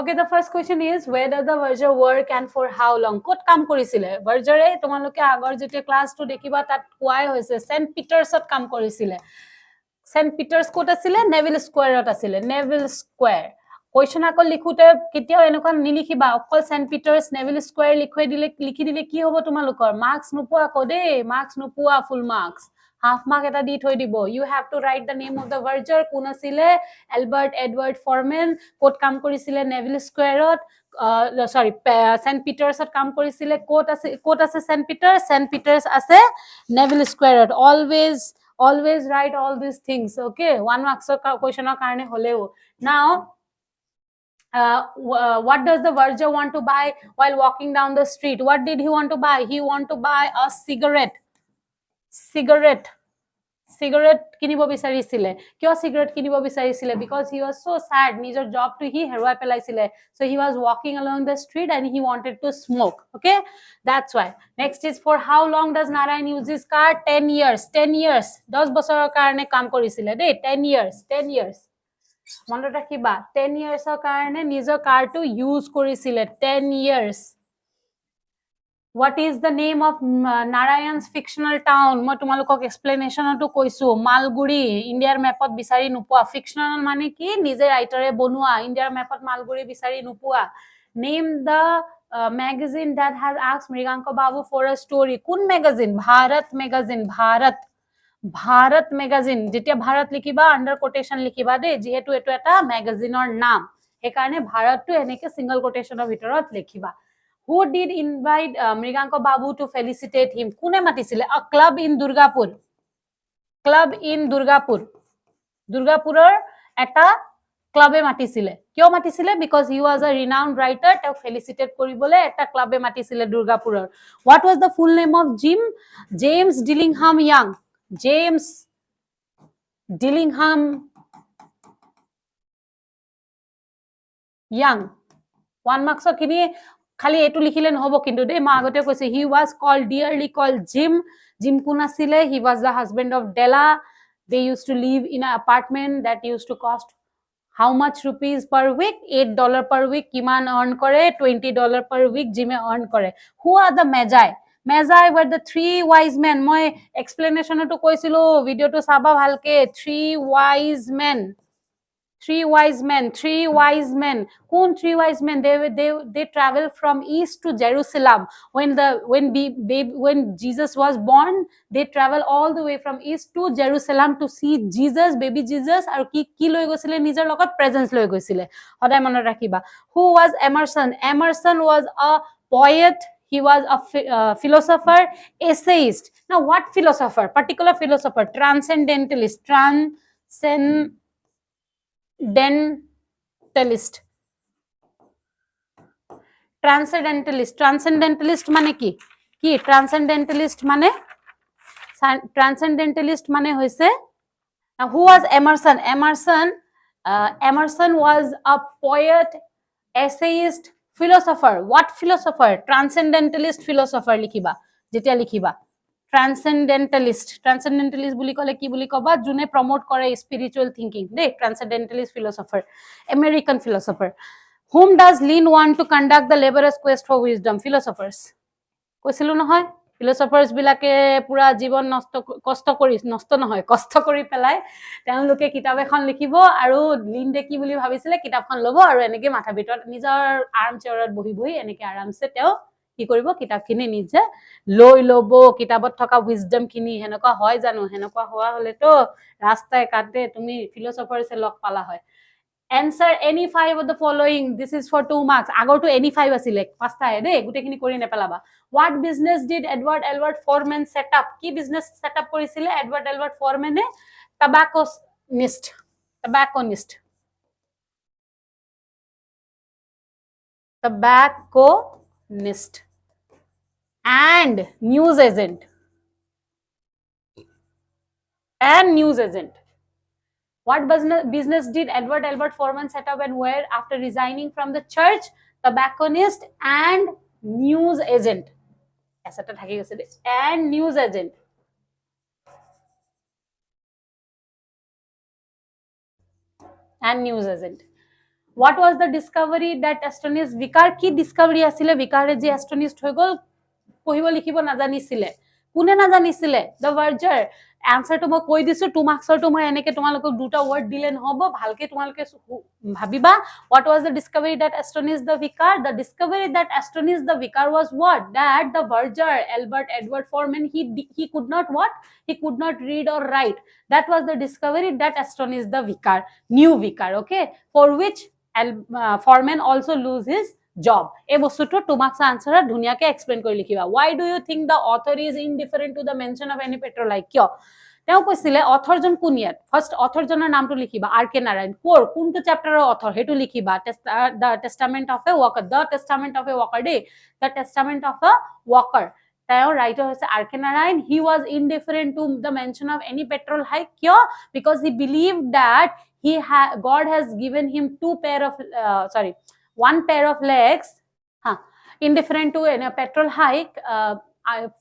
Okay, the first question is where does the verger work and for how long? Kot kam korisile verger e tomaloke agor jete class 2 dekiba tat koai hoise St. Peter's ot kam korisile. St. Peter's kot asile Neville Square ot asile Neville Square. Question akol likhute ketiao enokon nilikhiba okol St. Peter's Neville Square likhi dile ki hobo tomalokor marks nupua ko de marks nupua full marks. Half mark eta di thoi dibo. You have to write the name of the verger. Kun asile Albert Edward Foreman. Kot kam korisile Neville Square ot. Sorry, St. Peter's ot kam korisile. Kot ase St. Peter's. St. Peter's ase Neville Square ot. Always write all these things. Okay, 1 marks question karone holeo. Now, what does the verger want to buy while walking down the street? What did he want to buy? He want to buy a cigarette. Cigarette kinibo bisarisile kyo cigarette kinibo bisarisile because he was so sad nijor job to he herwai pelaisile so he was walking along the street and he wanted to smoke. Okay, that's why. Next is for how long does Narayan use his car? 10 years 10 bosorar karone kam korisile de 10 years mone rakhiba 10 years or karone nijor car to use korisile 10 years. What is the name of Narayan's fictional town? Moi tumalokok explanation to koisu Malguri India map ot bisari nupua. Fictional mane ki nije writer e bonua India map ot Malguri bisari nupua. Name the magazine that has asked Mriganko Babu for a story. Kun magazine? Bharat magazine. Bharat magazine. Jetia Bharat likhiba under quotation likhiba de jehetu etu eta magazine or naam he karone Bharat to eneke single quotation of bitorot likhiba. Who did invite Mriganko Babu to felicitate him? Kune matisile? A club in Durgapur. Durgapuror eta club e matisile. Kyo matisile? Because he was a renowned writer. Te felicitate koribole eta club e matisile Durgapuror. What was the full name of James Dillingham Young? James Dillingham Young. 1 marks kini খালি এটু লিখিলে নহব কিন্তু দে মা আগতে কৈছে he was dearly called Jim কোন আছিল he was the husband of Della. They used to live in an apartment that used to cost how much rupees per week? $8 per week. Kiman earn kore $20 per week Jim earn kore. Who are the magi were the 3 wise men. Moi explanation to koisilo video to saba bhalke 3 wise men. Kun 3 wise men? They travel from east to Jerusalem. When Jesus was born, they travel all the way from east to Jerusalem to see Jesus, baby Jesus. Aru ki loi goisile nijor logot presence loi goisile. Hodai monot rakhiba. Who was Emerson? Emerson was a poet. He was a philosopher, essayist. Now, what philosopher? Particular philosopher, transcendentalist. Transcendentalist mane ki transcendentalist mane hoise. Now, who was Emerson? Emerson was a poet, essayist, philosopher. What philosopher? Transcendentalist philosopher likhiba jetia likhiba transcendentalist buli kole ki buli koba june promote kore spiritual thinking de transcendentalist philosopher, American philosopher. Whom does Lynn want to conduct the laborious quest for wisdom? Philosophers koisilu nohoy philosophers bilake pura jibon kosto kori pelai teunloke kitab ekhon likhibo aru Lynn de ki buli bhabisile kitabkhon lobo aru eneke matha bitor nijor arm chair ot bohi eneke aram se teo কি কৰিব কিতাপখিনি নিজে লৈ লব কিতাবত থকা wisdom খিনি হেনকা হয় জানো হেনকা হোৱা হলে তো ৰাস্তায় কাটে তুমি philosophers লক পালা হয়. Answer any 5 of the following. This is for 2 marks. আগৰ to any 5 আছিল পাঁচটা দে গুটেখিনি কৰি নেপেলাবা. What business did Edward Albert Foreman set up? কি business set up কৰিছিলে Edward Albert Foreman A? Tobacconist and news agent. What business did Edward Albert Foreman set up and where after resigning from the church? Tobacconist and news agent. And news agent. what was the discovery that astonished Vicar ki discovery asile Vicar je astonished hoy gol পঢ়িব লিখিব নাজানিছিলে কোনে নাজানিছিলে the verger answer to মই কৈ দিছো 2 marks to মই এনেকে তোমালোকক দুটা word দিলে নহব ভালকে তোমালোকে ভাবিবা what was the discovery that astonished the Vicar the discovery that astonished the Vicar was what that the verger Albert Edward Foreman he could not what he could not read or write that was the discovery that astonished the Vicar new Vicar okay for which Foreman also lose his job এই বস্তুটো 2 marks answer ধুনিয়াকে explain কৰি লিখিবা why do you think the author is indifferent to the mention of any petrol like কিয় তেওঁ কৈছিলে author জন কোন ইয়াত first author জনৰ নামটো লিখিবা আৰ কে নাৰায়ণ কোনটো চ্যাপ্টাৰৰ অথৰ হেতু লিখিবা the testament of a walker the testament of a walker day the testament of a walker তেওঁৰ ৰাইটাৰ হৈছে R K Narayan he was indifferent to the mention of any petrol hike কিয় because he believed that God has given him one pair of legs indifferent to a petrol hike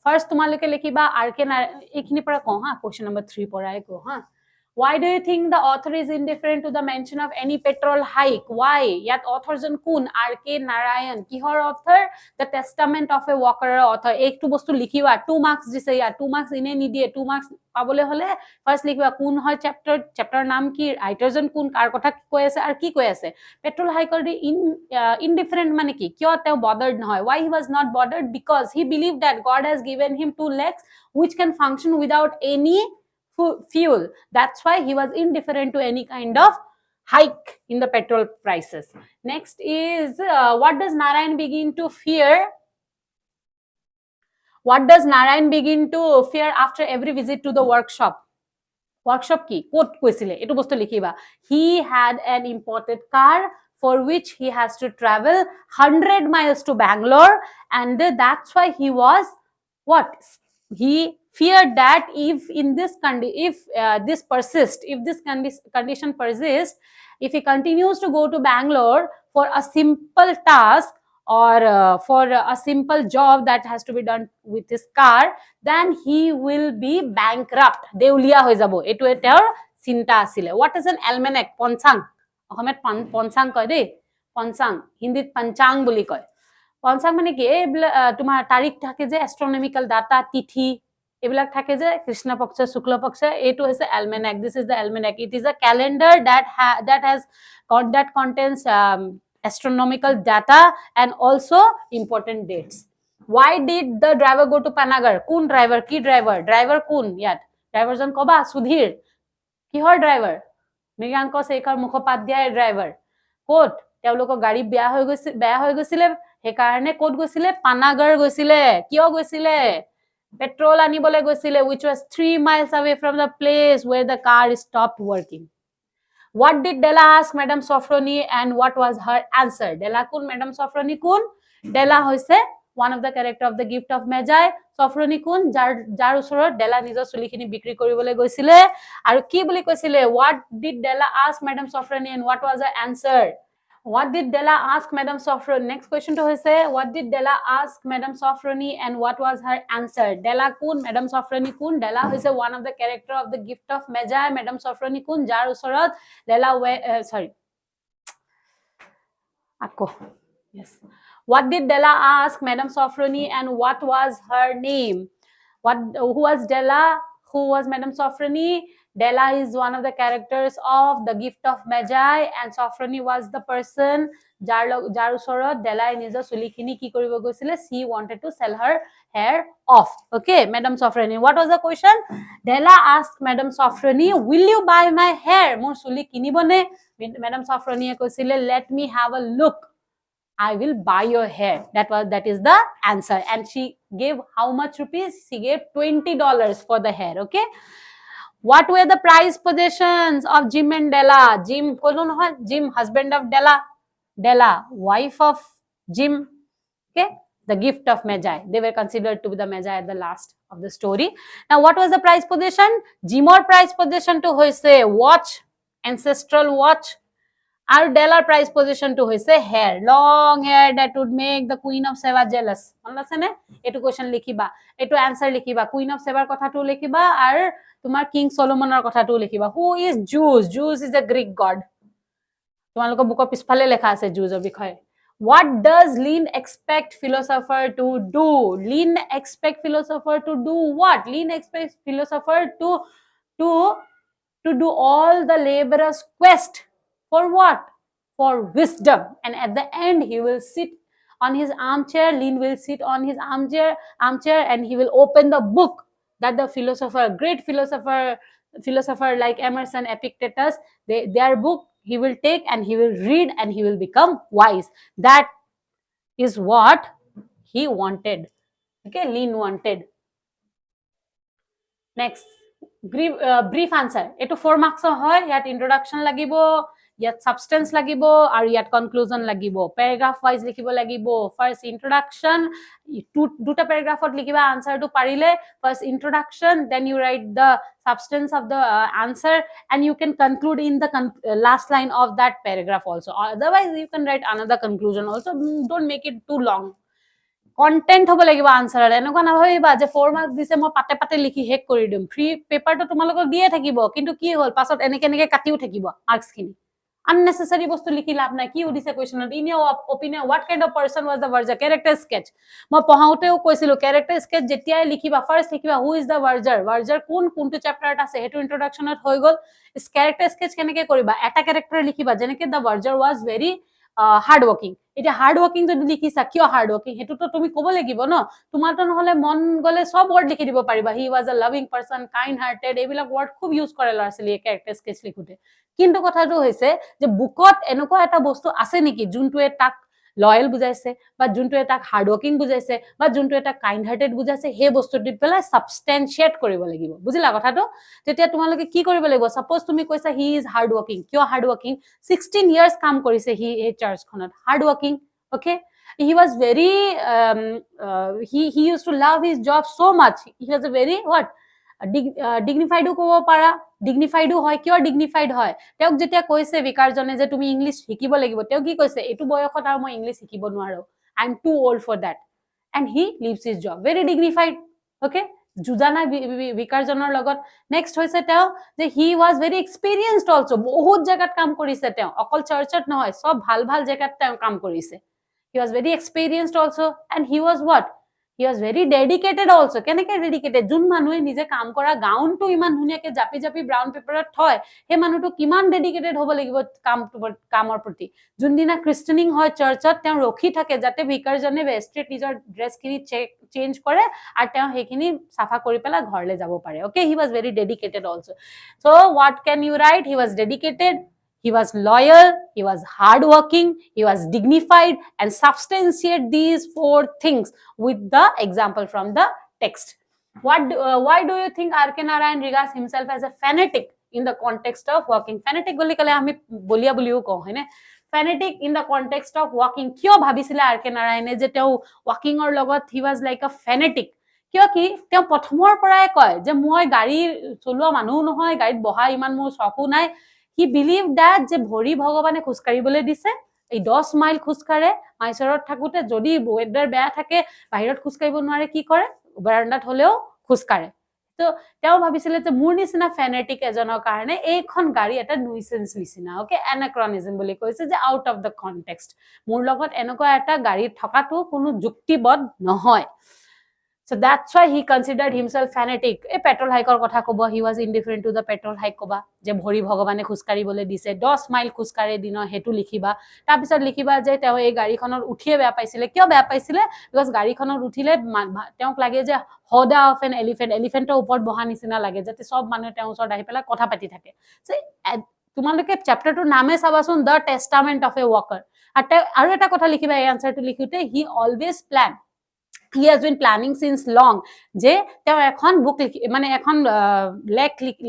first তোমালোকে লিখিবা আরকে এখিনি পৰা কও question number 3 পৰাই কও why do you think the author is indifferent to the mention of any petrol hike why yat author জন কোন RK Narayan কিহৰ author the testament of a walker author একটু বস্তু লিখিবা 2 marks দিছে ইয়া 2 marks ইনে নিদিয়ে 2 marks পাবলে হলে ফার্স্ট লিখিবা কোন হয় চ্যাপ্টার নাম কি রাইটার জন কোন কার কথা কৈ আছে আর কি কৈ আছে পেট্রোল হাইকৰ indifferent মানে কি কিয় তেও bothered নহয় why he was not bothered because he believed that God has given him 2 legs which can function without any fuel that's why he was indifferent to any kind of hike in the petrol prices next is what does Narayan begin to fear after every visit to the workshop কি coat কৈছিলে এটো বস্তু লিখিবা he had an imported car for which he has to travel 100 miles to Bangalore and that's why he was what he feared that if this condition persists if he continues to go to Bangalore for a simple task or for a simple job that has to be done with his car then he will be bankrupt deulia hoy jabo etu etor চিন্তা asile what is an almanac পঞ্চাং অসমত পঞ্চাং কয় দেই পঞ্চাং হিন্দীত পঞ্চাং বুলি কয় পঞ্চাং মানে কি এই তোমাৰ তাৰিখ থাকে যে astronomical data তিথি এবিলাক থাকে যে কৃষ্ণ পক্ষ শুক্ল পক্ষ এটো হৈছে almanac this is the almanac it is a calendar that contains astronomical data and also important dates why did the driver go to Panagar কোন driver কি driver কোন ইয়াত driver জন কবা সুধীৰ কিহৰ driver মৃগাঙ্ক শেখৰ মুখোপাধ্যায় driver কোট তেওঁলোকৰ গাড়ী বেয়া হৈ গৈছিলে হে কাৰণে কোট গৈছিলে পানাগৰ গৈছিলে কিয় গৈছিলে petrol anibole goisile which was 3 miles away from the place where the car stopped working what did Della ask Madam Sofroni and what was her answer Della kun Madam Sofroni kun Della hoise one of the character of the gift of Magi Sofroni kun jar usoro Della nijor sulikhini bikri koribole goisile aru ki boli koisile what did Della ask Madam Sofroni and what was her answer what did Della ask Madam Sofroni next question to hoise what did Della ask Madam Sofroni and what was her answer Della kun Madam Sofroni kun Della hoise one of the character of the gift of Magi Madam Sofroni kun jar usorot Della yes what did Della ask Madam Sofroni and what was her name who was Della who was Madam Sofroni Della is one of the characters of the gift of Magi and Sofroni was the person jar usorot Della nijor sulikhini ki koribo goisile she wanted to sell her hair off okay Madam Sofroni what was the question Della asked Madam Sofroni will you buy my hair mor suli kinibone Madam Sofroni koisile let me have a look I will buy your hair that is the answer and she gave how much rupees she gave $20 for the hair okay what were the prized possessions of Jim and Della Jim kono nohoy Jim husband of Della wife of Jim okay the gift of Magi they were considered to be the Magi at the last of the story now what was the prized possession Jimor prized possession to hoise watch ancestral watch আৰু Della's prized possession to hoise hair long hair that would make the Queen of Sheba jealous মন আছে নে এটো question লিখিবা এটো answer লিখিবা Queen of Sheba কথাটো লিখিবা আর তোমার King Solomonৰ কথাটো লিখিবা who is Zeus is a Greek god তোমালোকৰ বুকৰ পিছফালে লেখা আছে জুজৰ বিষয়ে What does Lean expect philosopher to do? Lean expect philosopher to do what? Lean expect philosopher to do all the laborer's quest for what? For wisdom. And at the end, he will sit on his armchair. Lean will sit on his armchair, and he will open the book that the great philosopher like Emerson, Epictetus, their book he will take and he will read and he will become wise. That is what he wanted. Okay, Lean wanted. Next, brief answer. Eto 4 marks hoy. Yat introduction lagibo, yat substance lagibo, ar yat conclusion lagibo. Paragraph wise likhibo lagibo. First introduction, duta paragraph ot likhiba answer to parile. First introduction, then you write the substance of the answer, and you can conclude in the last line of that paragraph also. Otherwise, you can write another conclusion also. Don't make it too long. Content হ'ব লাগিব answer এনেকুৱা নাভাবিবা যে 4 marks দিছে মই পাতে পাতে লিখি হেক কৰি দিম ফ্ৰী পেপাৰটো তোমালোকক দিয়ে থাকিব কিন্তু কি হ'ল পাছত এনেকে কাটিও থাকিব মাৰ্কস খিনি unnecessary বস্তু লিখি লাভ নাই কি উদিছে কোৱেশ্চনত in your opinion what kind of person was the verger character sketch মই পঢ়াওতেও কৈছিলো character sketch যেতিয়াই লিখিবা ফাৰ্স্ট লিখিবা who is the verger কোনটো চ্যাপ্টাৰত আছে হেতু ইন্ট্ৰোডাকশনত হৈ গল character sketch কেনেকে কৰিবা এটা ক্যাৰেক্টাৰ লিখিবা যেনেকে the verger was very hard working এটা হার্ড ওয়ার্কিং যদি লিখিছা কিয় হার্ড ওয়ার্কিং হেতু তো তুমি কব লাগিব ন তোমার তো নহলে মন গলে সব ওয়ার্ড লিখি দিব পারিবা he was a loving person kind hearted এবিলাক ওয়ার্ড খুব ইউজ কৰে লৰাছলি ক্যাৰেক্টাৰ স্কেচ লিখোতে কিন্তু কথাটো হৈছে যে বুকত এনেকুৱা এটা বস্তু আছে নেকি যোনটোৱে তাক লয়াল বুজাইছে বা যোনটোৱে তাক হাৰ্ড ওয়াৰ্কিং বুজাইছে বা যোনটোৱে তাক কাইন্ড হাৰ্টেড বুজাইছে হে বস্তুটো পেলাই সাবস্টেনশিয়েট কৰিব লাগিব বুজিলা কথাটো তেতিয়া তোমালোকে কি কৰিব লাগিব সাপোজ তুমি কৈছা হি ইজ হাৰ্ড ওয়াৰ্কিং কিয় হাৰ্ড ওয়াৰ্কিং 16 ইয়াৰ্স কাম কৰিছে হি এই চাৰ্জখনত hard working okay he was very he used to love his job so much he was a very what dignified কব পাৰা dignified হয় কিয় dignified হয় তেওঁক যেতিয়া কৈছে বিকাৰজনে যে তুমি ইংলিশ শিকিব লাগিব তেওঁ কি কৈছে এটো বয়সত আৰু মই ইংলিশ শিকিব নোৱাৰো I am too old for that and he leaves his job very dignified okay জুজানা বিকাৰজনৰ লগত নেক্সট হৈছে তেওঁ যে he was very experienced also বহুত জায়গাত কাম কৰিছে তেওঁ অকল চাৰ্চত নহয় সব ভাল ভাল জায়গাত তেওঁ কাম কৰিছে he was very experienced also and he was what he was very dedicated also keneke dedicated jun manue nije kaam kora gown to iman dhunia ke japi brown paper thoi he manu to kiman dedicated hobo lagibo kamor proti jun dina christening hoy churchot te rokhi thake jate vikar jone vested nijor dress kini change kore ar te hekini safa kori pela ghor le jabo pare okay he was very dedicated also so what can you write he was dedicated he was loyal he was hardworking he was dignified and substantiate these 4 things with the example from the text why do you think R.K. Narayan regards himself as a fanatic in the context of walking fanatic boli kale ami bolia boliu ko hoine fanatic in the context of walking kyo bhabisile R.K. Narayan je teu walking or logot he was like a fanatic কিয় কি তেওঁ প্ৰথমৰ পৰাই কয় যে মই গাড়ী চলোৱা মানুহ নহয় গাড়ীত বহা ইমান মোৰ চকু নাই he believed that যে ভৰি ভগৱানে খুস্কাৰিবলৈ দিছে এই 10 মাইল খুস্কাৰে মাইসৰত থাকুতে যদি ওয়েদাৰ বেয়া থাকে বাহিৰত খুস্কাৰিব নোৱাৰে কি কৰে বাৰান্দাত হলেও খুস্কাৰে তো তেওঁ ভাবিছিলে যে মোৰ নিচিনা ফেনেটিক এজনৰ কাৰণে এইখন গাড়ী এটা নুইসেন্স লিসিনা ওকে অ্যানাক্ৰনিজম বুলি কৈছে যে আউট অফ দ্য কনটেক্সট মোৰ লগত এনেকুৱা এটা গাড়ী থকাটো কোনো যুক্তিবদ্ধ নহয় So that's why he considered himself fanatic. A petrol hike or kotha kobo he was indifferent to the petrol hike koba. Je bhori bhagwane khuskari bole dise 10 mile khuskare dino hetu likhiba. Ta pisot likhiba je teo ei gari khonor uthiye beya paisile. Kyo beya paisile? Because gari khonor uthile teok lage je hoda of an elephant to upor boha nisina lage jate sob manu teo osor ahi pela kotha pati thake. So তোমালোকে chapter to name sabasun the testament of a walker. Aru eta kotha likhiba ei answer to likhute he always planned he has been planning since long je teo ekhon book mane ekhon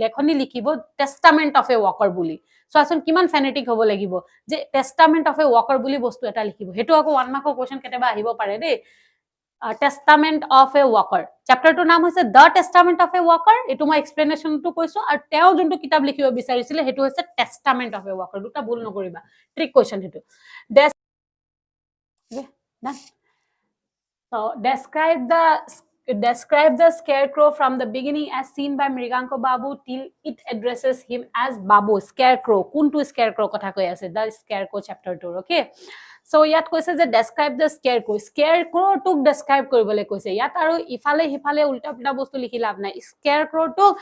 lekhoni likhibo testament of a walker buli so asun kiman fanatic hobo lagibo je testament of a walker buli bostu eta likhibo hetu ako 1 mark question keteba ahibo pare de testament of a walker chapter to naam hoise the testament of a walker etu moi explanation to koiso ar teo juntu kitab likhibo bisarisile hetu hoise testament of a walker duta bhul nokoriba trick question hetu okay done So describe the It describes the scarecrow from the beginning as seen by Mriganko Babu till it addresses him as Babu. Scarecrow. Kuntu scarecrow kotha koi ase. The scarecrow chapter 2. Okay. So yat koise je describe the scarecrow. Scarecrow tuk describe koribole koise. Yat aru ifale hifale ulta pulta bostu likhi lab nai. Scarecrow tuk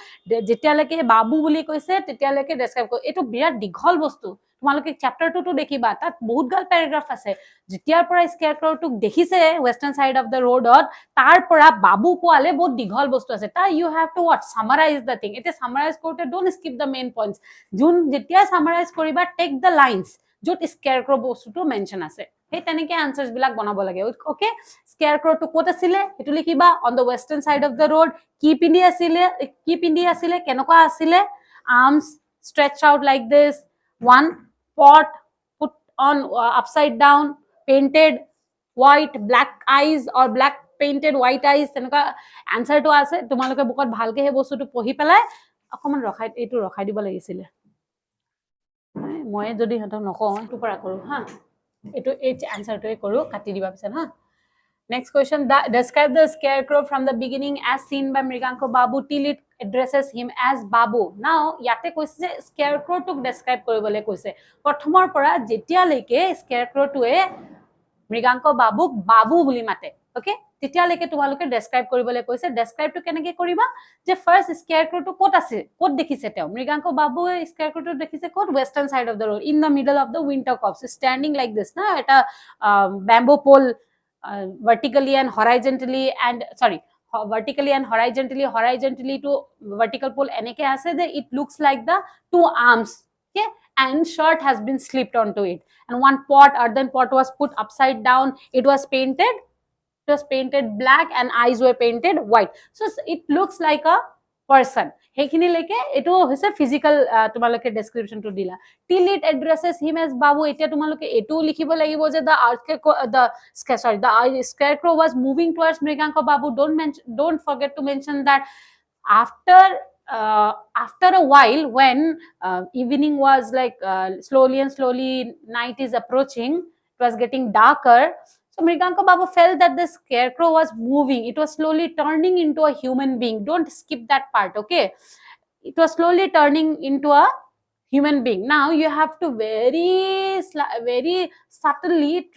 jetialeke Babu বুলি কৈছে তেতিয়ালৈকে describe কৰো এটো বিৰাট দীঘল বস্তু তোমালোকে chapter 2 টো দেখিবা তাত বহুত গাল প্যাৰাগ্ৰাফ আছে যেতিয়াৰ পৰা স্কেয়াৰক্ৰ টোক দেখিছে ওয়েস্টাৰ্ন সাইড অফ দা ৰোডত তাৰ পৰা বাবু কোৱালে বহুত দীঘল বস্তু আছে তা you have to what summarize the thing এতে summarize কৰোতে don't skip the main points যোন যেতিয়া summarize কৰিবা take the lines যত স্কেয়াৰক্ৰ বস্তুটো মেনশন আছে সেই তেনেকে আনসাৰস বিলাক বনাব লাগে ওকে স্কেয়াৰক্ৰ টো কোত আছিলে এটো লিখিবা on the western side of the road কি পিন্ধি আছিলে কেনকা আছিলে arms stretched out like this one pot put on upside down painted white black eyes or black painted white eyes তেনেকা answer to আছে তোমালোকে বুকত ভালকে হে বস্তুটো পঢ়ি পেলাই অকমান ৰখাই দিব লাগিছিলে মই যদি হতক নকওঁ এটো পৰা কৰো হা এটো এই answerটোৱে কৰো কাটি দিবা পিছে হা Next question, describe the scarecrow from the beginning as seen by Mriganko Babu till it addresses him as Babu. Now, yate koise je scarecrow tuk describe koribole koise. Prothomor pora jetia leke scarecrow to e Mriganko Babu Babu buli mate. Okay? Tetia leke tumaloke describe koribole koise. Describe to keneke koriba je first scarecrow to kot ase. Kot dekhise teo. Mriganko Babu scarecrow to dekhise kot western side of the road in the middle of the winter copse standing like this na eta bamboo pole vertically and horizontally to vertical pole eneke ase that it looks like the two arms okay and shirt has been slipped onto it and one earthen pot was put upside down it was painted black and eyes were painted white so it looks like a person hekhini leke eto hoise physical tumaloke description to dila till it addresses him as Babu eta tumaloke eto likhibo lagibo je the scarecrow was moving towards Mriganko Babu don't forget to mention that after a while when evening was like slowly night is approaching it was getting darker so Mriganko Babu felt that the scarecrow was moving. It was slowly turning into a human being. Don't skip that part, okay? It was slowly turning into a human being. Now you have to very subtly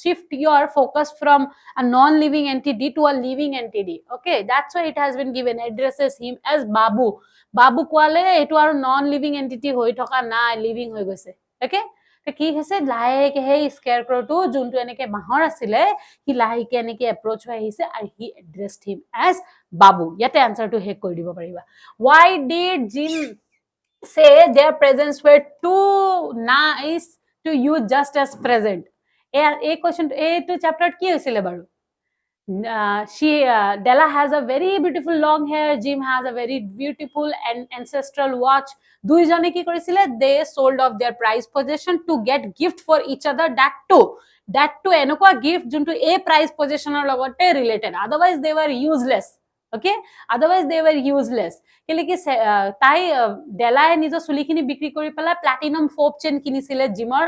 shift your focus from a non-living entity to a living entity. Okay, that's why it has been given. Addresses him as Babu. Babu kwale etu aru non-living entity hoi thoka na living hoi goise. Okay? কি হৈছে লাইকে হে স্কেয়াৰক্ৰ টো যোনটো এনেকে বাহৰ আছিলে হি লাইকে এনেকে approach হৈ আহিছে আৰু হি এড্ৰেছড হিম এজ বাবু ইয়াতে আনসাৰ টো হেক কৰি দিব পাৰিবা why did Jim say their presence were too nice to use just as present এই কোৱেশ্চন এইটো চ্যাপ্টাৰত কি হৈছিলে বাৰু Della has a very beautiful long hair Jim has a very beautiful and ancestral watch দুইজনে কি কৰিছিলে they sold off their prized possession to get gift for each other that too এনেকুৱা gift যোনটো এই prized possessionৰ লগতে related otherwise they were useless okay otherwise they were useless কেলে কি তাই ডেলাই নিজৰ চুলিখিনি বিক্ৰী কৰি পেলা প্লাটিনাম ফোপ চেন কিনিছিলে জিমৰ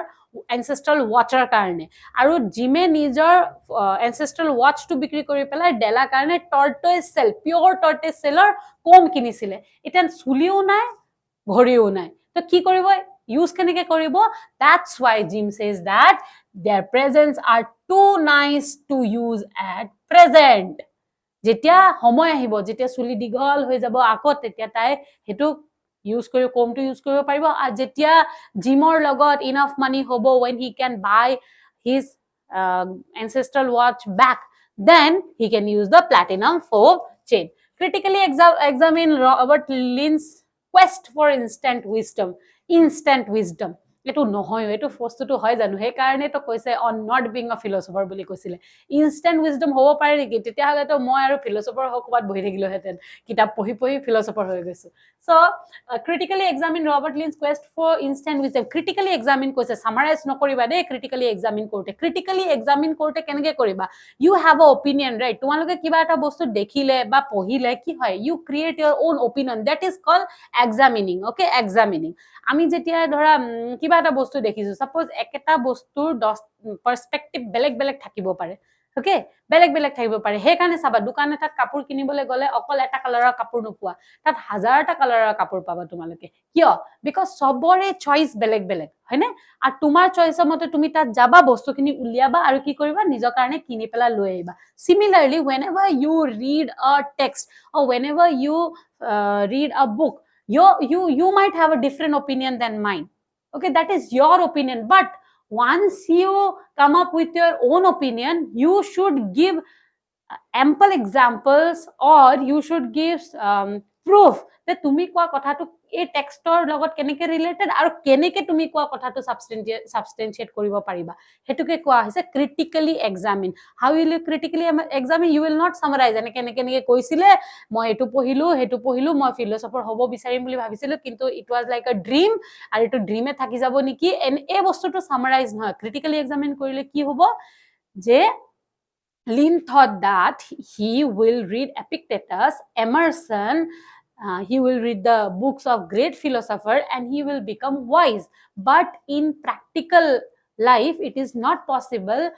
ancestral watcher karne aru jime nijor ancestral watch to bikri kori pelai dela karne tortoise shell pure tortoise shellor kom kinisile eta suliu nai ghoriu nai to ki koribo use keneke koribo that's why Jim says that their presents are too nice to use at present jetia homoy ahibo jetia suli digol hoi jabo akot tetia tai hetu use kori kom to use koribo paribo a jetia Jimor logot enough money hobo when he can buy his ancestral watch back then he can use the platinum fob chain critically examine Robert Lynn's quest for instant wisdom এটো নহয় এটো বস্তুটো হয় জানো হে কাৰণে তো কৈছে on not being a philosopher বুলি কৈছিলে instant wisdom হ'ব পাৰে নেকি তেতিয়া হলে তো মই আৰু philosopher হকবাত বহি থাকিলো হেতেন কিতাপ পঢ়ি philosopher হৈ গৈছো so critically examine Robert Lynn's quest for instant wisdom critically examine কৈছে summarize নকৰিবা দে critically examine কৰোতে কেনেকে কৰিবা you have a opinion right তোমালোকে কিবা এটা বস্তু দেখিলে বা পঢ়িলে কি হয় you create your own opinion that is called examining okay examining আমি যেতিয়া ধৰা কিবা এটা বস্তু দেখিছো সাপোজ একটা বস্তুৰ 10 পাৰ্সপেক্টিভ বেলেগ বেলেগ থাকিব পাৰে ওকে বেলেগ বেলেগ থাকিব পাৰে হেকাৰণে চাবা দোকান এটাত কাপোৰ কিনিবলৈ গলে অকল এটা কালাৰৰ কাপোৰ নোপোৱা তাত হাজাৰটা কালাৰৰ কাপোৰ পাবা তোমালোকে কিয় বিকজ সবৰে চইচ বেলেগ বেলেগ হয়নে আৰু তোমাৰ চইচৰ মতে তুমি তাত যাবা বস্তুখিনি উলিয়াবা আৰু কি কৰিবা নিজৰ কাৰণে কিনি পেলাই লৈ আহিবা similarly whenever you read a text or whenever you read a book you might have a different opinion than mine okay that is your opinion but once you come up with your own opinion you should give ample examples or you should give proof that tumi koa kotha to ei textor logot keneke related aru keneke tumi koa kotha to substantiate koribo pariba hetuke koa hoise critically examine how will you critically examine you will not summarize eneke eneke koisile moi etu pohilu moi philosopher hobo bisarim boli bhabisilu kintu it was like a dream aru etu dream e thaki jabo niki en e bostu to summarize noy critically examine korile ki hobo je Lin thought that he will read Epictetus, Emerson, he will read the books of great philosopher and he will become wise. But in practical life, it is not possible,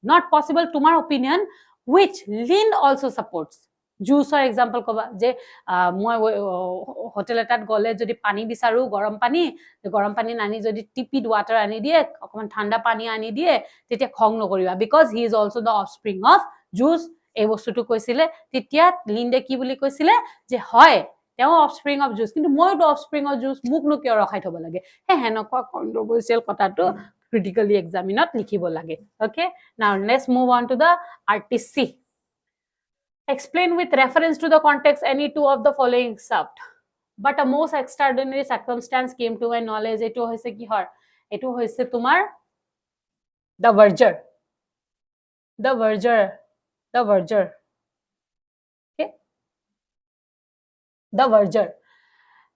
to my opinion, which Lin also supports. জুচৰ example কবা যে মই hotel এটাত গলে যদি পানী বিচাৰো গৰম পানী নানি যদি টিপিড ওয়াটাৰ আনি দিয়ে অকমান ঠাণ্ডা পানী আনি দিয়ে তেতিয়া খং নকৰিবা because he is also the offspring of Zeus এই বস্তুটো কৈছিলে তেতিয়া লিন্ডে কি বুলি কৈছিলে যে হয় তেওঁ অফস্প্ৰিং অফ জুচ কিন্তু মইতো অফস্প্ৰিং অফ জুচ মোক নো কিয় ৰখাই থব লাগে হেনকুৱা কন্ট্ৰভাৰ্চিয়েল কথাটো critically examined likhibo lage okay now let's move on to the RTC explain with reference to the context any two of the following except but a most extraordinary circumstance came to my knowledge eto hoise ki hor eto hoise tumar the verger okay the verger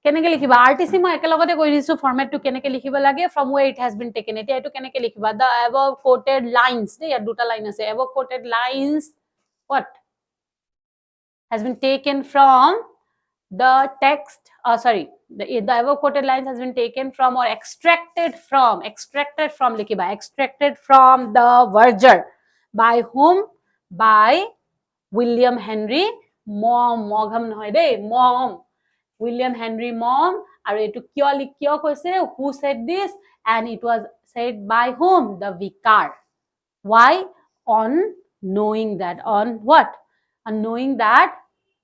keneke likhiba RTC moi ekelogote koi disu format to keneke likhiba lage from where it has been taken eta etu keneke likhiba the above quoted lines ya duta line ase above quoted lines what has been taken from the text the above quoted lines has been taken from or extracted from likhiba extracted from the verger by whom by William Henry Mom William Henry Mom aru etu kyo koise who said this and it was said by whom the vicar why on knowing that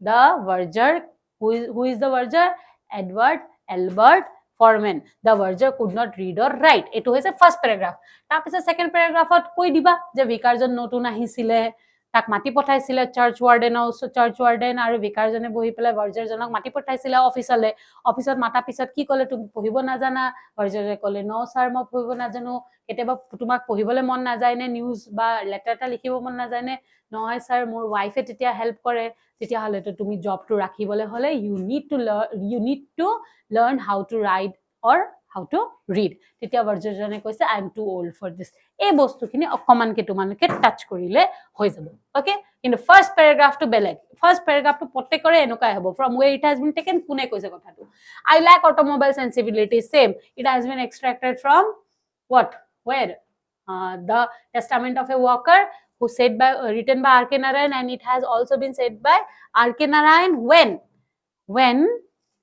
the verger who is the verger Edward Albert Foreman the verger could not read or write etu hoise first paragraph ta pise second paragraph ot koi diba je vicar jon notun ahisile tak mati pothaisile church warden aru vicar jone bohi pela verger jonok mati pothaisile officeot mata pisot ki kole tu pohibo na jana verger kole no sir mo pohibo na janu keteba tumak pohibole mon na jay ne news ba letter ta likhibo mon na jay ne noy sir mor wife e tetia help kore tetia hole to tumi job to rakhibole hole you need to learn how to write or how to read tetia verger jone koise I am too old for this ei bostu khini okkoman ke tumanke touch korile hoi jabo okay in the first paragraph to beleg first paragraph to prottekore enukai hobo from where it has been taken kune koise kotha to I lack automobile sensibility same it has been extracted from what where the testament of a worker who said by written by R.K. Narayan and it has also been said by R.K. Narayan when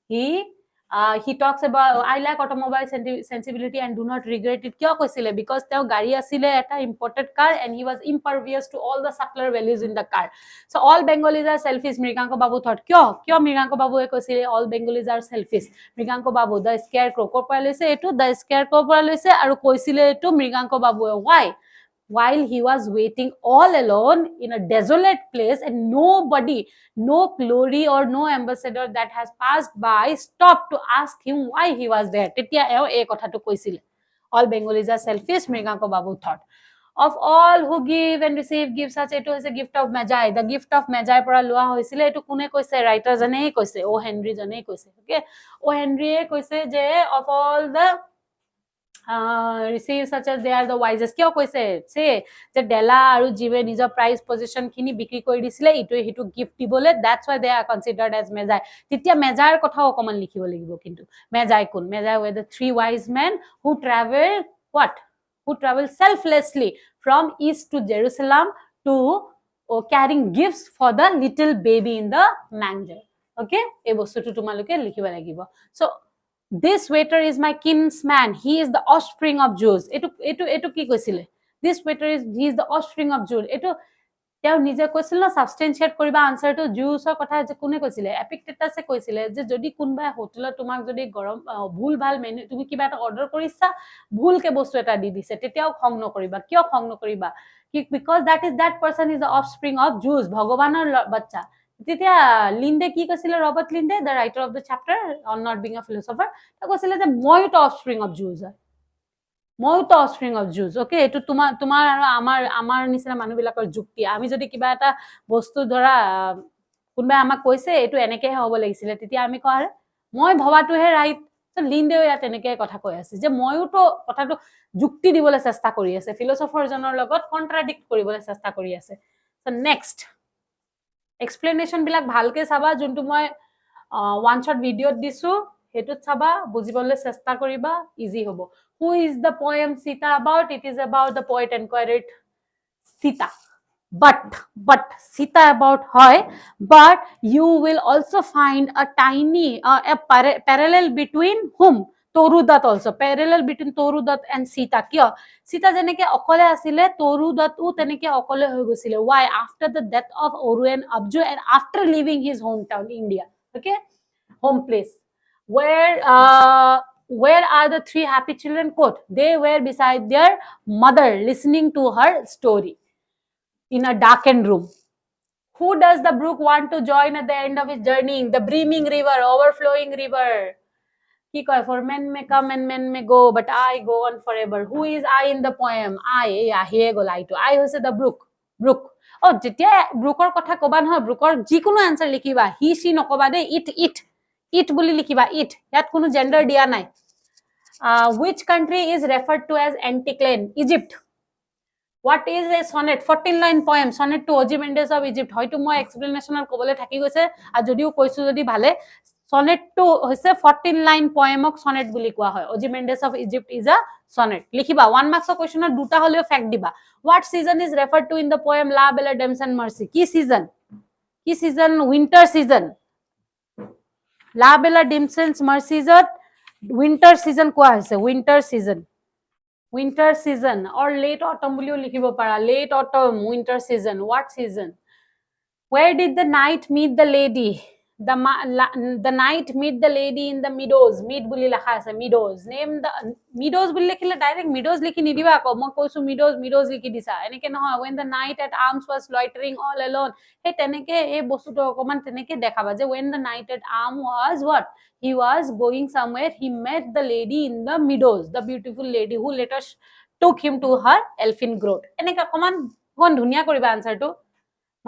he talks about I lack automobile sensibility and do not regret it kyo koisile because teo gari asile eta imported car and he was impervious to all the subtler values in the car so all Bengalis are selfish Mriganko Babu thought kyo Mriganko Babu e koisile all Bengalis are selfish Mriganko Babu the scarecrow ko pora loise etu the scarecrow pora loise aru koisile etu Mriganko Babu why while he was waiting all alone in a desolate place and nobody no glory or no ambassador that has passed by stopped to ask him why he was there tetia ei kotha to koisile all Bengalis are selfish Mriganko Babu thought of all who give and receive give such etu is a gift of magi the gift of magi pora lua hoisile etu kune koise writer jane koise O Henry jane koise okay O Henry e koise je of all the receive such as they are the wisest kyo koise say je dela aru jive nijo price position khini bikri koi disile hitu gift dibole that's why they are considered as magi titia mejar kotha okoman likhibo lagibo kintu magi were the three wise men who travel selflessly from east to Jerusalem to carrying gifts for the little baby in the manger. Okay, এই বস্তুটো তোমালোকে লিখিব লাগিব. So this waiter is my kinsman, he is the offspring of Jews. এটো কি কৈছিলে? This waiter he is the offspring of Jews. এটো তেওঁ নিজে কৈছিল না সাবস্টেনশিয়েট কৰিবা আনসাৰটো জুছৰ কথা যে কোনে কৈছিলে? এপিক্টেটাসে কৈছিলে যে যদি কোনবাই হোটেলত তোমাক যদি গৰম ভুল ভাল মেনু তুমি কিবা এটা অৰ্ডাৰ কৰিছা ভুলকে বস্তু এটা দি দিছে তেতিয়াও খং নকৰিবা কিয় খং নকৰিবা because that person is the offspring of Jews ভগৱানৰ বাচ্চা তেতিয়া লিন্ডে কি কৈছিলে Robert Linde the writer of the chapter on not being a philosopher তেওঁ কৈছিলে যে মইও তো offspring of Jews হয় মইও তো offspring of Jews okay এটো তোমাৰ আৰু আমাৰ নিচিনা মানুহবিলাকৰ যুক্তি আমি যদি কিবা এটা বস্তু ধৰা কোনবাই আমাক কৈছে এটো এনেকে হ'ব লাগিছিল তেতিয়া আমি কওঁ মই ভবাটোহে ৰাইট তো লিন্ডেও ইয়াত এনেকে কথা কৈ আছে যে মইও তো কথাটো যুক্তি দিবলৈ চেষ্টা কৰি আছে ফিলোসফাৰ জনৰ লগত কন্ট্ৰাডিক্ট কৰিবলৈ চেষ্টা কৰি আছে সো নেক্সট এক্সপ্লেনেশন বিলাক ভালকে চাবা যোনটো মই ওয়ান শট ভিডিওত দিছো হেতুত চাবা বুজিবলৈ চেষ্টা কৰিবা ইজি হ'ব who is the poem Sita about it is about the poet and poet Sita but Sita about hoy but you will also find a tiny parallel between whom Torudat also parallel between Torudat and Sita kya Sita jeneke okole asile Torudat u teneke okole hoy gosile why after the death of Oru and Abju and after leaving his hometown India okay home place where are the three happy children quote they were beside their mother listening to her story in a darkened room. Who does the brook want to join at the end of his journey? The brimming river, overflowing river. Ki koy, for men may come and men may go, but I go on forever. Who is I in the poem? I, here go lie to. I who say the brook. Oh, যেতিয়া ব্ৰুকৰ কথা কবা নহয় ব্ৰুকৰ যিকোনো answer লিখিবা he she নকবা দে it বুলি লিখিবা it ইয়াত কোনো জেন্ডাৰ দিয়া নাই which country is referred to as Anticline? Egypt. What is a sonnet 14 line poem sonnet to Ozymandias of Egypt hoyto moi explanation ar kobole thaki goise ar jodiu koisu jodi bhale sonnet to hoise 14 line poem ok sonnet buli koa hoy Ozymandias of Egypt is a sonnet likhiba 1 marks question ar duta holeo fact diba what season is referred to in the poem La Belle Dame and Mercy ki season winter season La Belle Dame and Mercy is a winter season koa hoise winter season or late autumn buliu likhibo para late autumn winter season what season where did the knight meet the lady the knight meet the lady in the meadows meet buli lekha ase meadows name the meadows buli likhile direct meadows likhi nidiba ko moi koisu meadows likhi disa eneke nohoy when the knight at arms was loitering all alone he teneke ei bostu to okoman teneke dekhaba je when the knight at arm was what he was going somewhere he met the lady in the meadows the beautiful lady who later took him to her elfin grove eneka okoman kon dhunia koriba answer to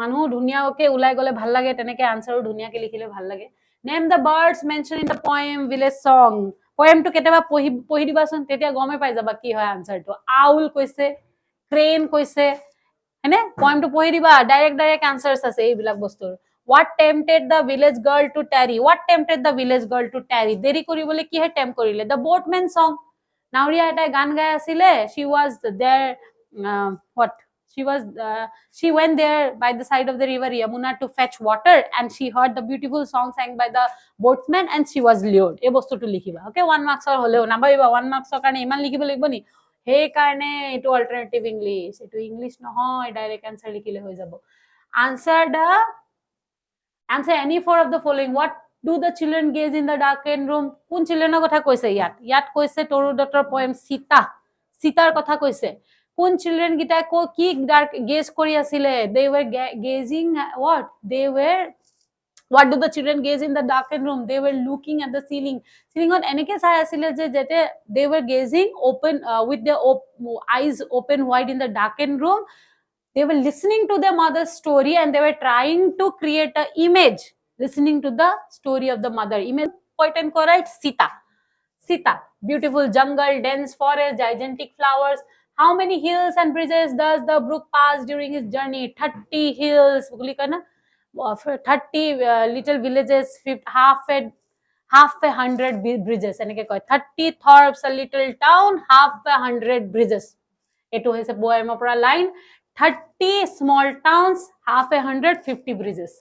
মানুহ ধুনিয়াকে উলাই গলে ভাল লাগে তেনেকে আনসারও ধুনিয়াকে লিখিলে ভাল লাগে name the birds mention in the poem village সং পোয়েমটো কেতেবা পঢ়ি দিবাচোন তেতিয়া গমে পাই যাবা কি হয় আনসারটো আউল কইছে ক্ৰেন কইছে হনে পোয়েমটো পঢ়ি দিবা ডাইৰেক্ট আনসাৰস আছে এই বিলাক বস্তুৰ what tempted the village girl to tarry দেৰি কৰিবলে কি হে টেম্প কৰিলে the boatman song নাউৰিয়া এটা গান গাই আছিলে she was there what she went there by the side of the river Yamuna to fetch water and she heard the beautiful song sang by the boatman and she was lured ei bostu to likhiba okay 1 marks or holeo nabaiba 1 marks or karone iman likhibo lagbo ni he karone etu alternative english nohoy direct answer likhile hoy jabo answer any four of the following what do the children gaze in the darkened room kun children er kotha koise yat koise Torudator poem Sitar kotha koise কোন children gita ko ki dark gaze kori asile they were gazing what do the children gaze in the darkened room they were looking at the ceiling on eneke sai asile je jete they were gazing open with their eyes open wide in the darkened room they were listening to their mother's story and they were trying to create a image listening to the story of the mother image poet and correct Sita beautiful jungle dense forest gigantic flowers how many hills and bridges does the brook pass during his journey 30 hills 30 little villages half a 100 bridges eneke koy 30 thorps a little town half a 100 bridges এটো হৈছে poem পৰা line 30 small towns, half a hundred, 50 bridges.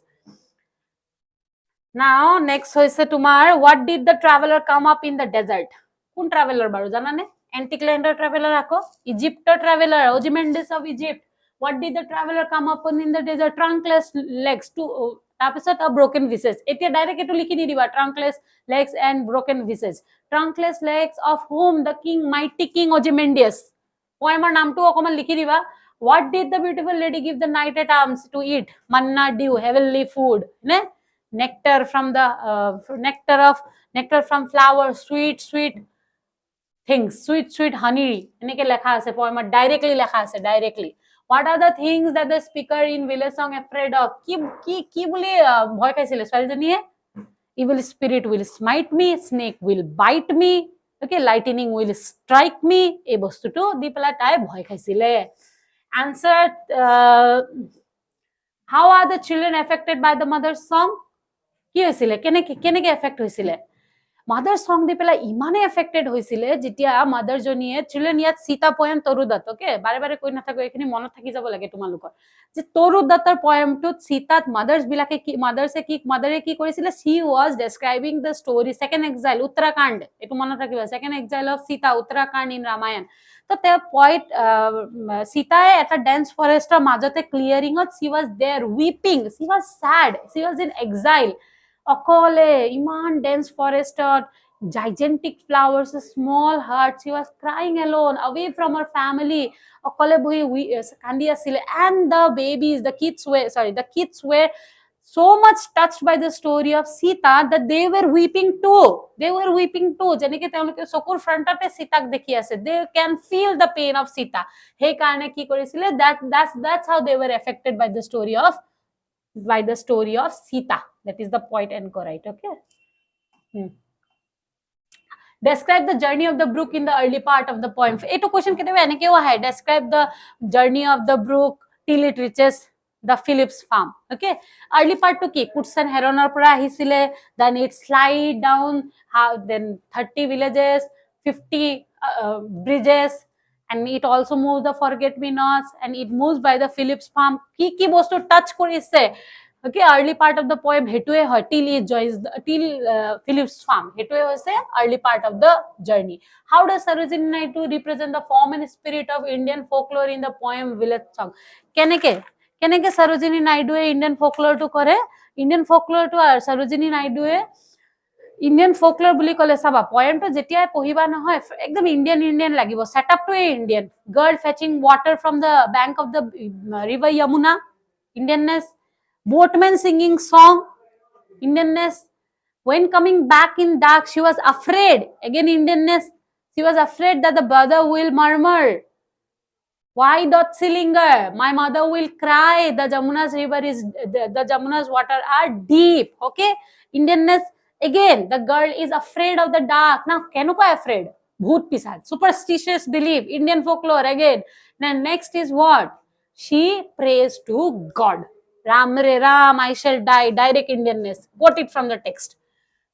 Now next হৈছে তোমাৰ what did the traveler come up in the desert? কোন traveler বাৰু জানানে? Anticlander traveler আকৌ Egypter traveler, Ozymandias of Egypt. What did the traveler come upon in the desert? Trunkless legs, তাৰপিছত a broken visage. এতিয়া direct এটো লিখি দিবা trunkless legs and broken visage. Trunkless legs of whom? The king, mighty king Ozymandias. poemer নামটো অকমান লিখি দিবা. What did the beautiful lady give the knight at arms to eat? Manna dew, heavenly food, ne? Nectar from the nectar from flowers, sweet things, sweet honey. এনেকে লেখা আছে poemer, directly লেখা আছে directly. What are the things that the speaker in village song afraid of? কি বুলি ভয় খাইছিলে ছোৱালীজনীয়ে? Evil spirit will smite me, snake will bite me, okay, lightning will strike me. এই বস্তুটো দি পেলাই তাই ভয় খাইছিলে. Answer, how are the children affected by the mother's song? কি হৈছিলে? কেনেকে এফেক্ট হৈছিলে? মাদাৰ সং দি পেলাই ইমানে এফেক্টেড হৈছিলে যেতিয়া মাদাৰ জনীয়ে চিলড্ৰেন ইয়াত সীতা পয়েম তৰুদত্ত, ওকে, বাৰে বাৰে কৈ নাথাকো, এইখিনি মনত থাকি যাব লাগে তোমালোকৰ, যে তৰুদত্তৰ পয়েমটোত সীতাত মাদাৰে কি কৰিছিলে? She was describing the story second exile Uttarakhand, এইটো মনত ৰাখিবা, second exile of Sita Uttarakhand in Ramayana. তো তেওঁ পয়েট সীতাই এটা ডেন্স ফৰেষ্টৰ মাজতে ক্লিয়াৰিঙত she was there weeping, she was sad, she was in exile, অকলে ইমান ডেন্স ফৰেষ্টত, gigantic flowers, small hearts, she was crying alone away from her family, অকলে বহি কান্দি আছিলে, and the kids were so much touched by the story of Sita that they were weeping too, যেনেকে তেওঁলোকে চকুৰ ফ্ৰণ্টতে সীতাক দেখি আছে, they can feel the pain of Sita, সেই কাৰণে কি কৰিছিলে, that's how they were affected by the story of Sita. That is the point anchorite, okay? Describe the journey of the brook in the early part of the poem. Eto question কেতিয়াবা এনেকেও আহে, describe the journey of the brook till it reaches the Phillips farm, okay? Early part to ki Kutsan Heronor পৰা আহিছিলে, then it slide down, then 30 villages, 50 bridges, and it also moves the forget me nots, and it moves by the Phillips farm. কি বস্তু touch কৰিছে, okay? Early part of the poem হেতুৱে হয়, till it joins till Phillips farm, হেতুৱে হৈছে early part of the journey. How does Sarojini Naidu represent the form and spirit of Indian folklore in the poem Village Song? কেনেকে Sarojini Naidu Indian folklore to কৰে? Indian folklore to Sarojini Naidu Indian folklore বুলি ক'লে চাবা, পয়েমটো যেতিয়া পঢ়িবা নহয় একদম Indian লাগিব, সেটআপটো Indian, girl fetching water from the bank of the river Yamuna, Indianness, boatman singing song, Indianness, when coming back in dark she was afraid, again Indianness, she was afraid that the brother will murmur, why dot linger, my mother will cry, the Jamuna's water are deep, okay? Indianness, again the girl is afraid of the dark. Now kenuka afraid? Bhoot pisat, superstitious belief, Indian folklore again. Now next is what? She prays to God. Ram re Ram, I shall die, direct Indianness, quote it from the text.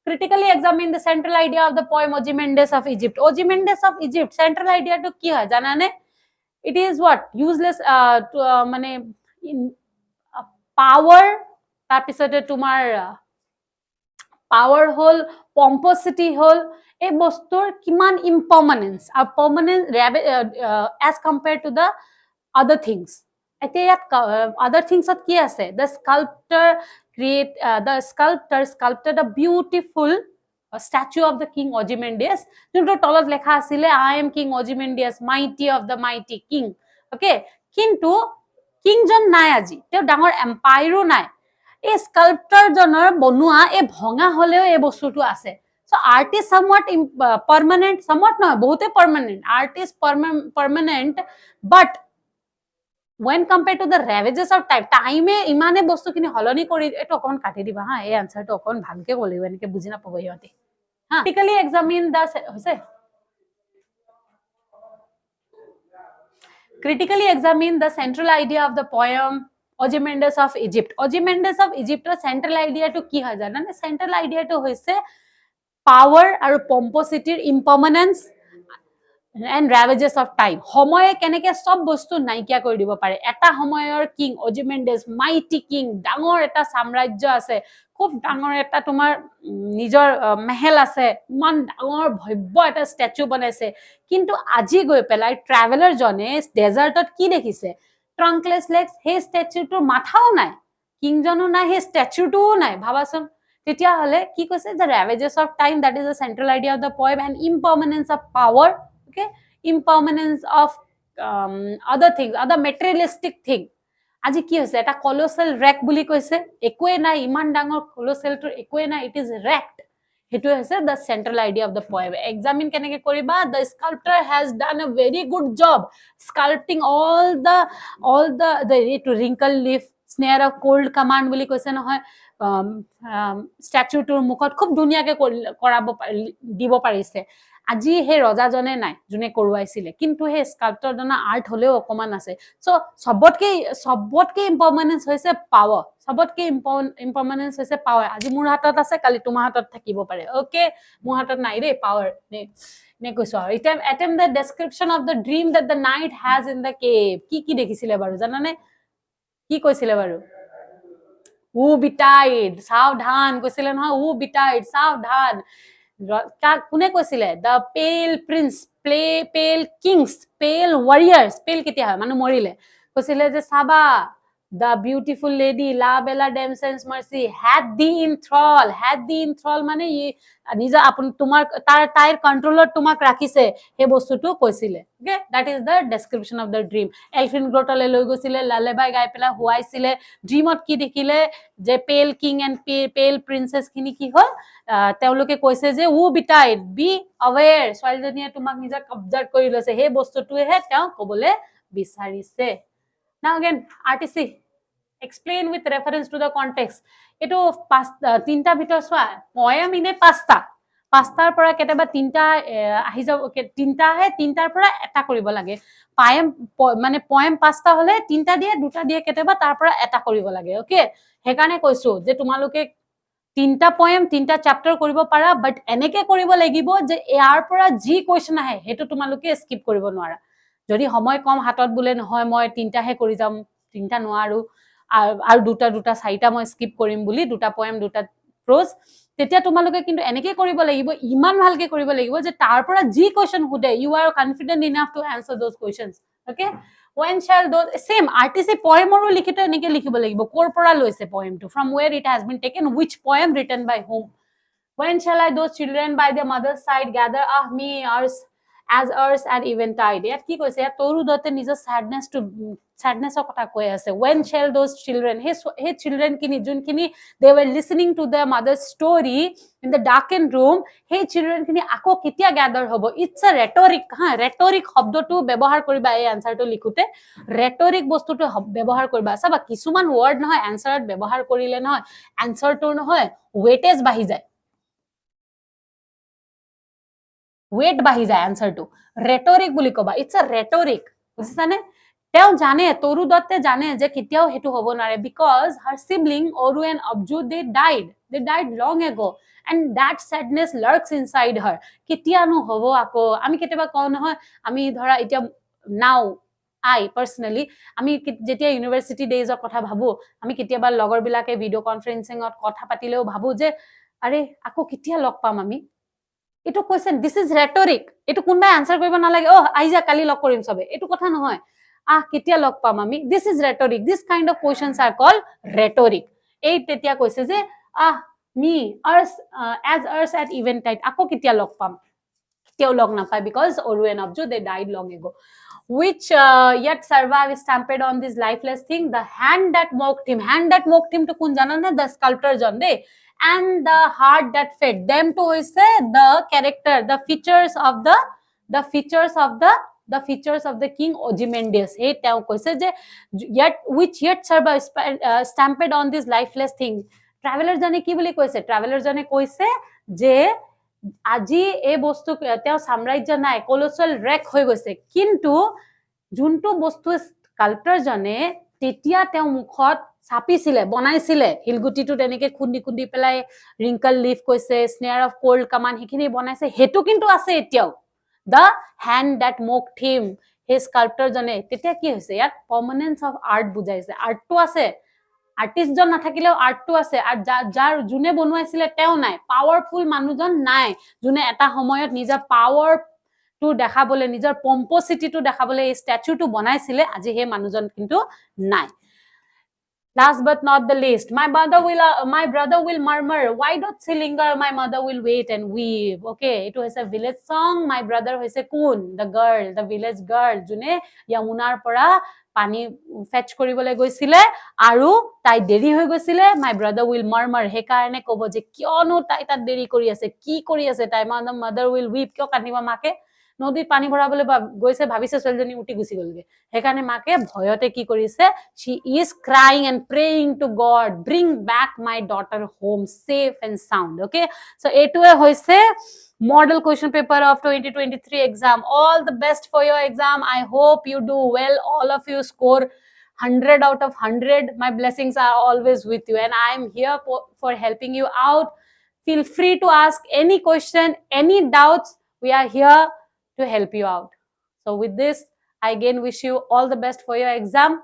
Critically examine the central idea of the poem Ozymandias of Egypt. Ozymandias of Egypt, central idea to ki hai janane? It is what? Useless মানে power, তাৰপিছতে তোমাৰ power হল, pomposity হল, এই বস্তুৰ কিমান impermanence, are permanence as compared to the other things. এতিয়া other things কি আছে? The sculptor sculpted a beautiful statue of the king Ozymandias, যোনটো তলত লেখা আছিলে I am king Ozymandias, mighty of the mighty king, okay? কিন্তু king জন নাই, আজি তেওঁ ডাঙৰ এম্পায়াৰো নাই, এই স্কাল্পচাৰ জনৰ বনোৱা এই ভঙা হলেও এই বস্তুটো আছে। So art is somewhat permanent, somewhat নহয়, বহুতে permanent, art is permanent, but when compared to the ravages of time ইমানে বস্তুখিনি হলনি কৰি, এটো অকন কাটি দিবা হা, এই আনসাৰটো অকন ভালকে কলিব, এনেকে বুজি নাপাব ইহঁতে হা। Critically examine the হৈছে critically examine the central idea of the poem Ozymandias of Egypt. Ozymandias of Egypt central idea to কি হয় জানানে? Central idea to হৈছে power আৰু pomposity impermanence, and ravages of time সময়ে কেনেকে সব বস্তু নাইকিয়া কৰি দিব পাৰে এটা সময়ৰ কিং অজিমেন্ডেস মাইটি কিং ডাঙৰ এটা সাম্ৰাজ্য আছে খুব ডাঙৰ এটা তোমাৰ নিজৰ মহল আছে মান ডাঙৰ ভব্য এটা স্ট্যাচু বনাইছে কিন্তু আজি গৈ পেলাই ট্ৰাভেলাৰ জনে ডেজাৰ্টত কি দেখিছে ট্ৰাঙ্কলেস লেগস হে স্ট্যাচুটোৰ মাথাও নাই কিং জনো নাই হে স্ট্যাচুটোও নাই ভাবাচোন তেতিয়া হলে কি কৈছে the ravages of time that is the central idea of the poem and impermanence of power okay impermanence of other things other materialistic thing আজি কি হৈছে এটা কলোসাল ৰেক বুলি কৈছে একোৱে নাই ইমান ডাঙৰ কলোসালটোৰ একোৱে নাই ইট ইজ ৰেক্ট হেতু হৈছে the central idea of the poem examine কেনেকে কৰিবা the sculptor has done a very good job sculpting all the to wrinkle leaf snare of cold command বুলি কৈছে নহয় স্ট্যাচুটোৰ মুখত খুব ধুনিয়াকে কৰাব দিব পাৰিছে আজি হে ৰজাজনে নাই জুনে কৰোৱাইছিলে কিন্তু হে স্কাল্পচাৰ জনা আৰ্ট হলেও অকমান আছে সো সবতকে ইম্পৰমানেন্স হৈছে পাৱাৰ সবতকে ইম্পৰমানেন্স হৈছে পাৱাৰ আজি মোৰ হাতত আছে কালি তোমাৰ হাতত থাকিব পাৰে ওকে মোৰ হাতত নাই ৰে পাৱাৰ নে কৈছো attempt the description of the dream that the knight has in the cave কি দেখিছিলে বাৰু জানানে কি কৈছিলে বাৰু who betide সাৱধান কৈছিলে নহয় who betide সাৱধান কোনে কৈছিলে the pale prince pale kings pale warriors pale কেতিয়া হয় মানুহ মৰিলে কৈছিলে যে সাবা the beautiful lady la bella damsel's mercy had the enthrall মানে নিজা আপন তোমাৰ তাইৰ কন্ট্ৰোলত তোমাক ৰাখিছে হে বস্তুটো কৈছিলে okay that is the description of the dream elfin grotole লৈ গৈছিলে লালেবাই গাই পেলা হোৱাইছিলে ড্ৰিমত কি দেখিলে যে পেল কিং এণ্ড পেল প্ৰিন্সেছ খিনি কি হ'ল তেওঁলোকে কৈছে যে উ বিটাইড বি अवेयर ছোৱালীজনীয়ে তোমাক নিজা কবজাৰ্ট কৰি লৈছে হে বস্তুটোহে তেওঁ কবলে বিচাৰিছে now again RTC explain with reference to the context eto tinta bhitor swa poem ine pastar pora keteba tinta ahi jab tinta he tintar pora eta koribo lage poem mane poem pasta hole tinta die duta die keteba tar pora eta koribo lage okay hekane koisu je tumaluke tinta poem tinta chapter koribo para but eneke koribo lagibo je yar pora ji question ahe hetu tumaluke skip koribo nwara যদি সময় কম হাতত বুলে নহয় মই তিনটাহে কৰি যাম তিনটা নোৱাৰো আৰু দুটা চাৰিটা মই স্কিপ কৰিম বুলি দুটা পোয়েম দুটা প্ৰোজ তেতিয়া তোমালোকে কিন্তু এনেকে কৰিব লাগিব ইমান ভালকে কৰিব লাগিব যে তাৰ পৰা জি কোৱেশ্চন হুদে you are confident enough to answer those questions okay when shall those same RTC poem oru likhito enike likhibo lagibo kor pora loise poem to from where it has been taken which poem written by whom when shall I those children by their mother's side gather me ours as earth and eventide yet ki koise ya toru dote nijo sadness kotha koi ase when shall those children he children kini jun kini they were listening to their mother's story in the darkened room he children kini ako ketia gather hobo it's a rhetoric rhetoric shobdo to ব্যবহার কৰিবা এই answer to লিখুতে rhetoric বস্তু to ব্যবহাৰ কৰিবা সবা কিছুমান word নহয় answer ত ব্যবহাৰ কৰিলে নহয় answer to নহয় weightage বাহি যায় weight bahi jay answer to rhetoric buli koba it's a rhetoric busisane teo jane toru dotte jane je kitiao hetu hobo nare because her sibling Oru and Abju they died long ago and that sadness lurks inside her kitia no hobo ako ami keteba ko no ami dhora eta now I personally ami jetia university days or kotha bhabu ami ketiaba logor bilake video conferencing or kotha patileo bhabu je are ako kitia log pam ami eto question this is rhetoric eto kunba answer koribo na lage oh aija kali log korim sobe eto kotha nohoy ketia log pam ami this is rhetoric this kind of questions are called rhetoric ei tetia koise je me earth as earth at eventide ako ketia log pam ketio log na pai because Oru and Abju they died long ago which yet survive stamped on this lifeless thing the hand that mocked him to kun jana na the sculptor jon de and the heart that fed them to is the character the features of the king Ozymandias hey tao koise je yet survive stamped on this lifeless thing traveler jane ki boli koise traveler jane koise je আজি এই বস্তু তেও সাম্ৰাজ্য নাই colossal rack হৈ গৈছে কিন্তু জুনটো বস্তু স্কাল্পচাৰ জনে তেতিয়া তেও মুখত ছাপিছিলে বনাইছিলে হিলগুটিটো তেনেকে খুন্দি পেলাই ৰিংকল লিফ কৈছে স্নেয়াৰ অফ কোল্ড কামান হেখিনি বনাইছে হেতু কিন্তু আছে এতিয়াও the hand that mocked him, সেই স্কাল্পটাৰ জনে তেতিয়া কি হৈছে ইয়াত পাৰ্মানেন্স অফ আৰ্ট বুজাইছে আৰ্টটো আছে আৰ্টিষ্টজন নাথাকিলেও আৰ্টটো আছে আৰু যাৰ যোনে বনোৱাইছিলে তেওঁ নাই পাৱাৰফুল মানুহজন নাই যোনে এটা সময়ত নিজৰ পাৱাৰ টু দেখাবলে নিজৰ পম্পোসিটিটো দেখাবলে এই স্ট্যাচুটো বনাইছিলে আজি হে মানুহজন কিন্তু নাই Last but not the least, my brother will murmur. Why don't she linger? My mother will wait and weep. Okay, it was a village song. My brother was a Kun, the girl, the village girl. June Yamunar para pani fetch koribole goisile aru tai deri hoy goisile. My brother will murmur. He karone kobo je kyono tai tat deri kori ase ki kori ase tai my mother will weep kyo kaniba make নদীত পানী ভৰাবলৈ গৈছে ভাবিছে ছোৱালীজনী উঠি গুচি গলগে হেকানে মাকে ভয়তে কি কৰিছে she is crying and praying to god bring back my daughter home safe and sound okay so এটোৱে হৈছে model question paper of 2023 exam all the best for your exam I hope you do well all of you score 100 out of 100 my blessings are always with you and I am here for helping you out feel free to ask any question any doubts we are here to help you out. So with this, I again wish you all the best for your exam.